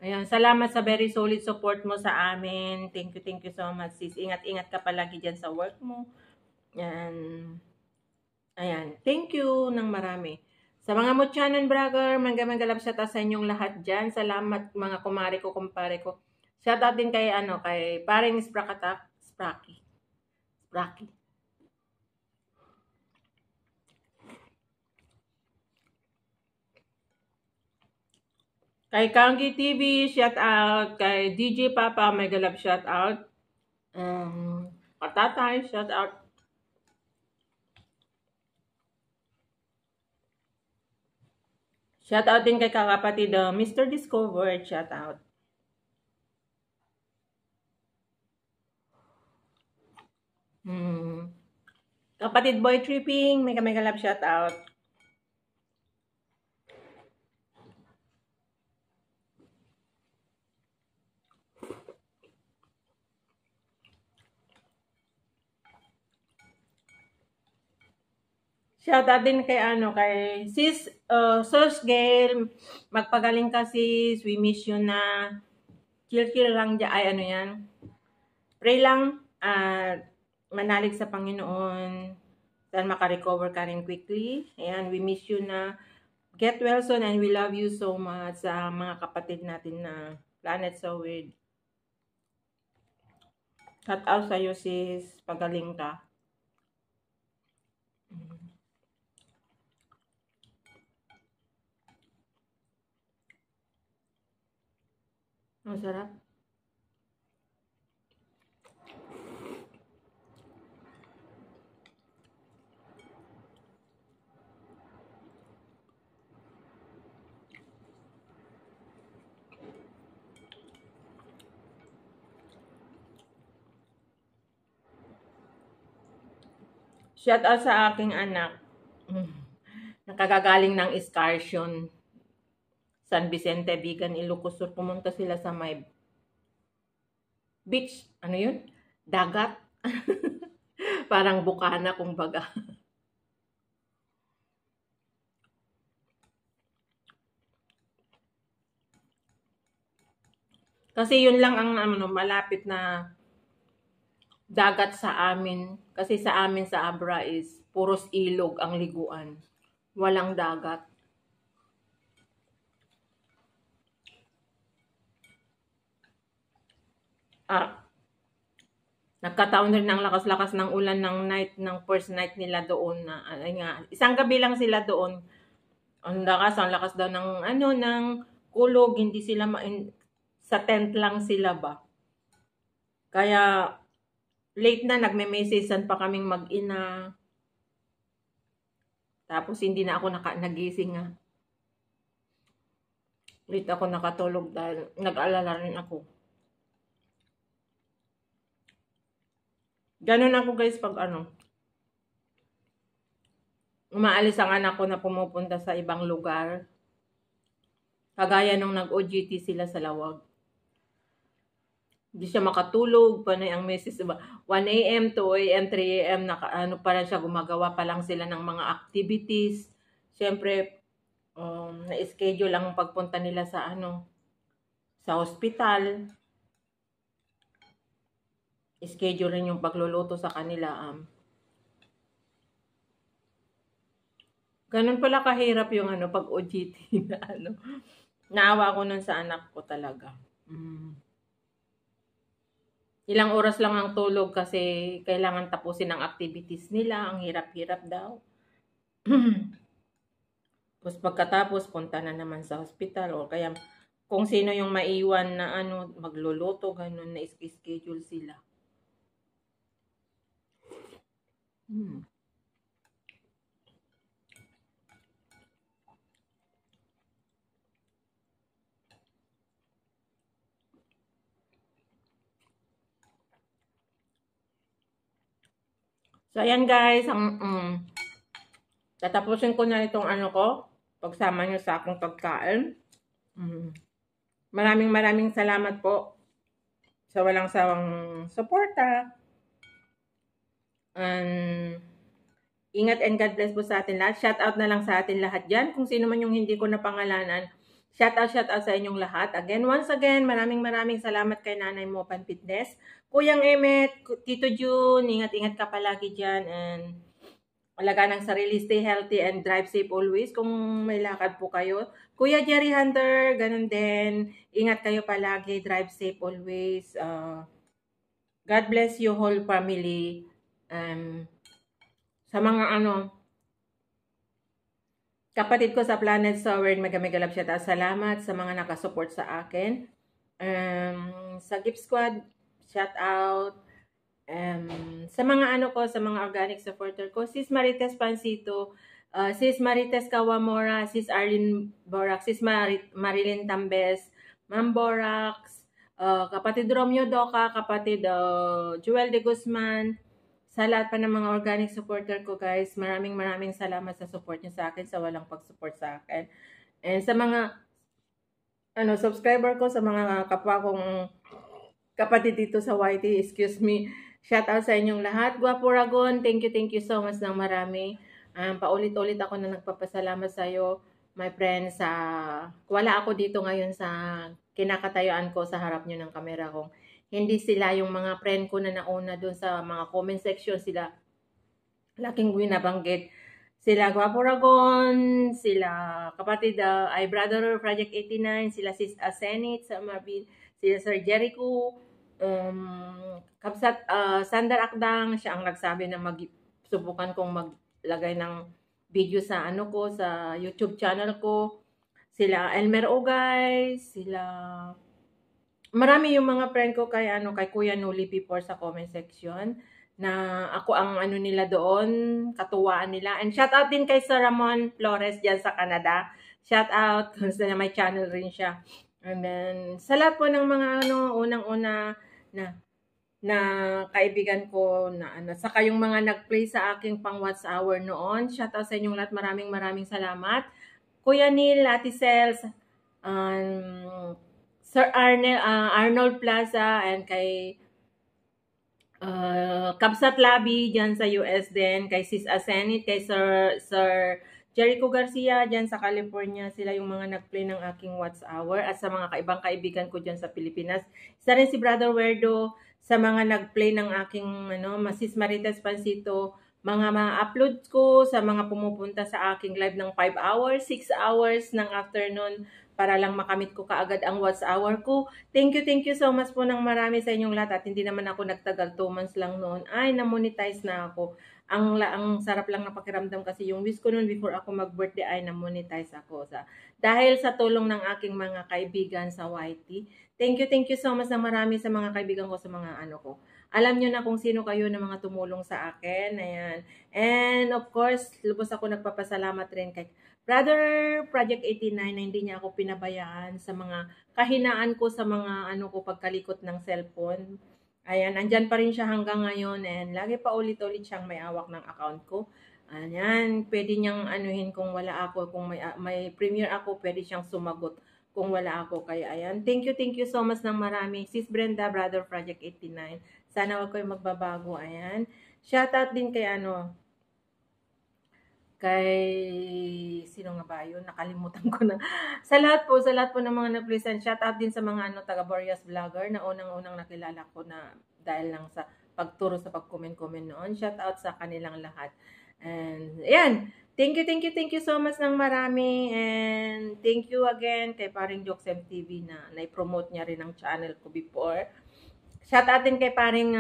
Ayan, salamat sa very solid support mo sa amin. Thank you so much sis. Ingat ka palagi dyan sa work mo. Ayan, thank you ng marami. Sa mga Mutyanan Brother, mega love shout out sa inyong lahat dyan. Salamat mga kumare ko, kumpare ko. Shout out din kay kay Paring Spracky. Kay Kangi TV, shout out. Kay DJ Papa, mega love shout out. Katatay, shout out. Shout out din kay kakapatid Mr. Discover, shout out. Kapatid Boy Tripping, mega love shout out. Shout out din kay kay Sis Sos Gail, magpagaling ka sis, we miss you na. Chill lang dyan, ay yan. Pray lang manalig sa Panginoon. Sana makarecover ka rin quickly. Ayan, we miss you na. Get well soon and we love you so much sa mga kapatid natin na Planet So Weird. Shout out sa'yo sis, pagaling ka. Ang sarap. Shout out sa aking anak. Nakagagaling ng excursion. San Vicente, Vigan, Ilocos Sur. Pumunta sila sa may beach. Ano yun? Dagat. Parang bukana kumbaga. Kasi yun lang ang malapit na dagat sa amin. Kasi sa amin sa Abra is puros ilog ang liguan. Walang dagat. Nagkataon rin ng lakas-lakas ng ulan ng first night nila doon na isang gabi lang sila doon. Ang lakas daw ng ng kulog, hindi sila sa tent lang sila ba. Kaya late na nagme-messagean pa kaming mag-ina. Tapos hindi na ako nagising nga. Late ako nakatulog dahil nag-alala rin ako. Ganun ako guys pag umaalis ang anak ko na pumupunta sa ibang lugar. Kagaya nung nag-OJT sila sa Lawag. Hindi siya makatulog, panay ang message, 1 AM, 2 AM, 3 AM, pa lang siya, gumagawa pa lang sila ng mga activities. Siyempre, na-schedule ang pagpunta nila sa sa hospital. Schedule rin yung pagluluto sa kanila. Ganun pala kahirap yung pag OJT na Naawa ako nun sa anak ko talaga. Ilang oras lang ang tulog kasi kailangan tapusin ang activities nila. Ang hirap-hirap daw. Tapos pagkatapos, punta na naman sa hospital o kaya kung sino yung maiwan na ano, magluluto, ganun, na schedule sila. So, ayan guys, tatapusin ko na itong ano ko, pagsama nyo sa akong pagkain. Maraming salamat po sa walang sawang suporta. Ingat and God bless po sa atin lahat. Shout out na lang sa atin lahat dyan. Kung sino man yung hindi ko napangalanan, shout out sa inyong lahat. Once again, maraming salamat kay Nanay Mopan Fitness. Kuyang Emet, Tito June, ingat-ingat ka palagi dyan. And alaga ng sarili, stay healthy and drive safe always kung may lakad po kayo. Kuya Jerry Hunter, ganun din. Ingat kayo palagi, drive safe always. God bless you whole family. Sa mga kapatid ko sa Planet Sower, mega love shout out. Salamat sa mga nakasupport sa akin. Sa Gift Squad, shout out. Sa mga sa mga organic supporter ko, Sis Marites Pancito, Sis Marites Kawamora, Sis Arlene Borax, Sis Marilyn Tambes, Ma'am Borax, kapatid Romeo Doca, kapatid Joel de Guzman, sa lahat pa ng mga organic supporter ko guys, maraming salamat sa support niyo sa akin, sa walang pag-support sa akin. And sa mga subscriber ko, sa mga kapwa kong kapatid dito sa YT, excuse me, shout out sa inyong lahat. Guapo Ragon, thank you so much ng marami. Paulit-ulit ako na nagpapasalamat sa iyo, my friends. Wala ako dito ngayon sa kinakatayuan ko sa harap niyo ng kamera ko. Hindi sila yung mga friend ko na nauna doon sa mga comment section, sila laking binabanggit. Sila Guapo Ragon, sila kapatid ay Brother Project 89, sila Sis Asenit sa Marvin, sila Sir Jericho, Kapsat Sandar Akdang, siya ang nagsabi na subukan kong maglagay ng video sa ko, sa YouTube channel ko. Sila Elmer Ogay, sila marami yung mga friend ko kay Kuya Nuli before sa comment section na ako ang nila doon, katuwaan nila. And shout out din kay Sir Ramon Flores diyan sa Canada. Shout out kasi may channel rin siya. And then sa lahat po ng mga unang-una na kaibigan ko na saka yung mga nag-play sa aking pang Watch Hour noon. Shout out sa inyong lahat. Maraming salamat. Kuya Neil, Ate Cels, Sir Arnold Plaza, and kay Kapsat Labi dyan sa US din, kay Sis Asenit, kay Sir Jericho Garcia dyan sa California. Sila yung mga nag-play ng aking Watch Hour. At sa mga kaibang kaibigan ko dyan sa Pilipinas, isa rin si Brother Werdo sa mga nag-play ng aking Sis Marites Pancito, mga upload ko, sa mga pumupunta sa aking live ng 5 hours, 6 hours ng afternoon para lang makamit ko kaagad ang Watch Hour ko. Thank you so much po ng marami sa inyong lahat. At hindi naman ako nagtagal, 2 months lang noon. Ay, na-monetize na ako. Ang sarap lang na pakiramdam kasi yung wish ko noon before ako mag-birthday ay na-monetize ako. Dahil sa tulong ng aking mga kaibigan sa YT. Thank you so much ng marami sa mga kaibigan ko, sa mga ko. Alam nyo na kung sino kayo na mga tumulong sa akin. Ayan. And of course, lubos ako nagpapasalamat rin kay Brother Project 89 na hindi niya ako pinabayaan sa mga kahinaan ko sa mga pagkalikot ng cellphone. Ayan, andyan pa rin siya hanggang ngayon and lagi pa ulit-ulit siyang may awak ng account ko. Ayan, pwede niyang anuhin kung wala ako, kung may premiere ako, pwede siyang sumagot kung wala ako. Kaya ayan, thank you so much ng marami. Sis Brenda, Brother Project 89. Sana wag kayo magbabago. Ayan. Shoutout din kay kay sino nga ba yun? Nakalimutan ko na. Sa lahat po ng mga nag-listen, shout out din sa mga taga Boreas Vlogger na unang-unang nakilala ko na dahil lang sa pagturo sa pag-comment noon. Shout out sa kanilang lahat. And, ayan. Thank you so much ng marami. And thank you again kay paring Joxem TV na na-promote niya rin ang channel ko before. Shout out din kay paring,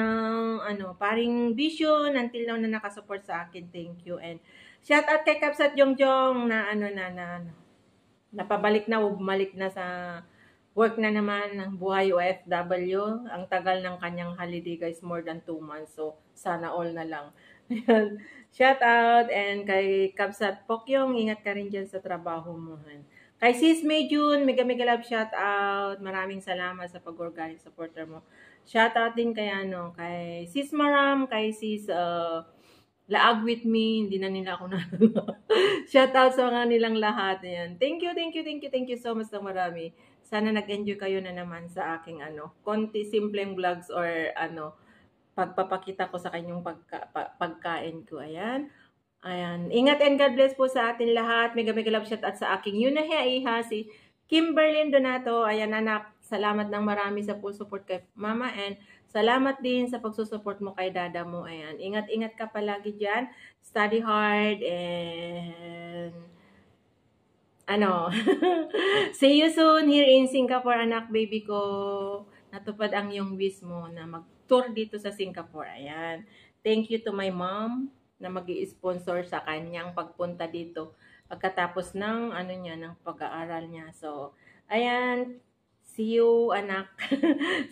paring Vision, until now na nakasupport sa akin. Thank you. And shout out kay Kapsat Jongjong na, napabalik na o bumalik na sa work na naman ng buhay OFW. Ang tagal ng kanyang holiday guys, more than 2 months. So, sana all na lang. Shout out and kay Kapsat Pokyong, ingat ka rin dyan sa trabaho mo. Kay Sis Mayjun, mega love shout out. Maraming salamat sa pag-organic supporter mo. Shout out din kay kay Sis Maram, kay Sis Laag with me, hindi na nila ako na. Shout out sa mga nilang lahat. Ayan. Thank you so much ng marami. Sana nag-enjoy kayo na naman sa aking konti simpleng vlogs or pagpapakita ko sa kanyang pagkain ko. Ayan. Ingat and God bless po sa atin lahat. Mega love shout out sa aking iha, si Kimberlyn Donato. Ayan anak, salamat ng marami sa full support kay mama and salamat din sa pagsusupport mo kay dada mo. Ayan. Ingat ka palagi dyan. Study hard and see you soon here in Singapore, anak, baby ko. Natupad ang iyong wish mo na mag-tour dito sa Singapore. Ayan. Thank you to my mom na mag-i-sponsor sa kanyang pagpunta dito pagkatapos ng ng pag-aaral niya. So, ayan. See you, anak.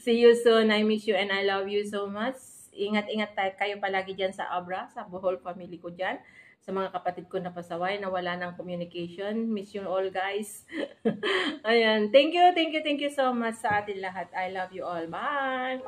See you soon. I miss you and I love you so much. Ingat kayo palagi dyan sa Abra, sa whole family ko dyan. Sa mga kapatid ko na pasaway na wala ng communication. Miss you all, guys. Ayan. Thank you so much sa atin lahat. I love you all. Bye!